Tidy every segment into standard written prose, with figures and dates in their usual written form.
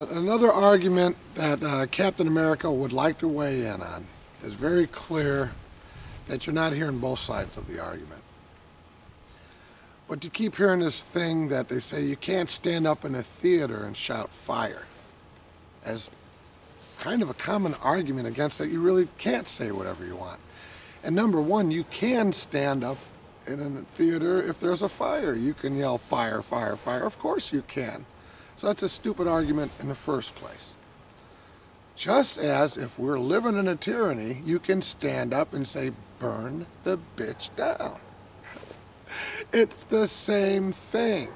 Another argument that Captain America would like to weigh in on is very clear that you're not hearing both sides of the argument. But you keep hearing this thing that they say you can't stand up in a theater and shout fire, as it's kind of a common argument against that you really can't say whatever you want. And number one, you can stand up in a theater if there's a fire. You can yell fire, fire, fire. Of course you can. So that's a stupid argument in the first place. Just as if we're living in a tyranny, you can stand up and say, burn the bitch down. It's the same thing.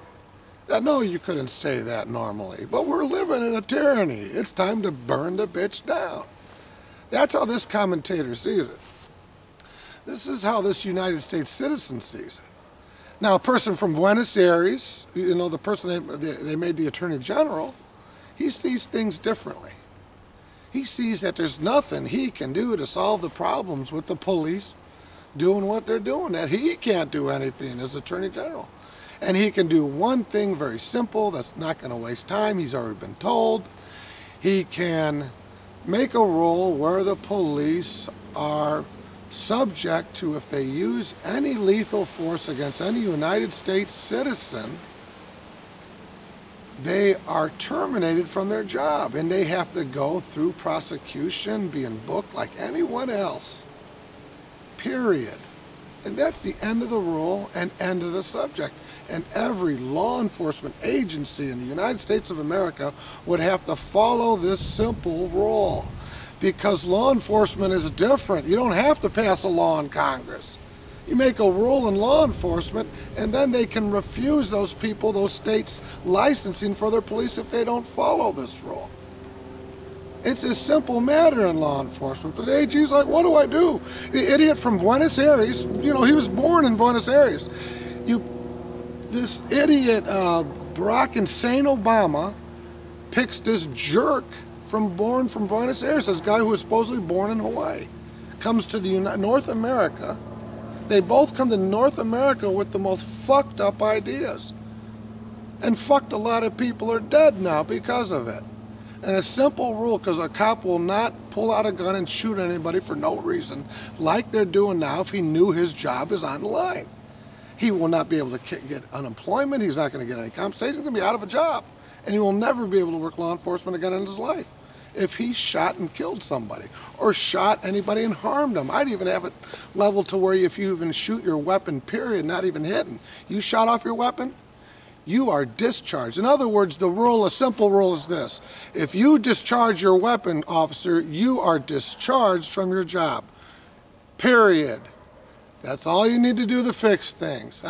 I know you couldn't say that normally, but we're living in a tyranny. It's time to burn the bitch down. That's how this commentator sees it. This is how this United States citizen sees it. Now, a person from Buenos Aires, you know, the person they made the Attorney General, he sees things differently. He sees that there's nothing he can do to solve the problems with the police doing what they're doing, that he can't do anything as Attorney General. And he can do one thing very simple that's not going to waste time. He's already been told. He can make a rule where the police are subject to, if they use any lethal force against any United States citizen, they are terminated from their job and they have to go through prosecution, being booked like anyone else. Period. And that's the end of the rule and end of the subject. And every law enforcement agency in the United States of America would have to follow this simple rule. Because law enforcement is different. You don't have to pass a law in Congress. You make a rule in law enforcement, and then they can refuse those people, those states, licensing for their police if they don't follow this rule. It's a simple matter in law enforcement. But the AG's like, what do I do? The idiot from Buenos Aires, you know, he was born in Buenos Aires. This idiot, Barack Insane Obama, picks this jerk born from Buenos Aires, this guy who was supposedly born in Hawaii, comes to North America. They both come to North America with the most fucked up ideas. And fucked a lot of people are dead now because of it. And a simple rule, because a cop will not pull out a gun and shoot anybody for no reason, like they're doing now if he knew his job is on the line. He will not be able to get unemployment, he's not going to get any compensation, he's going to be out of a job. And he will never be able to work law enforcement again in his life if he shot and killed somebody or shot anybody and harmed them. I'd even have it leveled to where if you even shoot your weapon, period, not even hitting, you shot off your weapon, you are discharged. In other words, the rule, a simple rule is this: if you discharge your weapon, officer, you are discharged from your job. Period. That's all you need to do to fix things.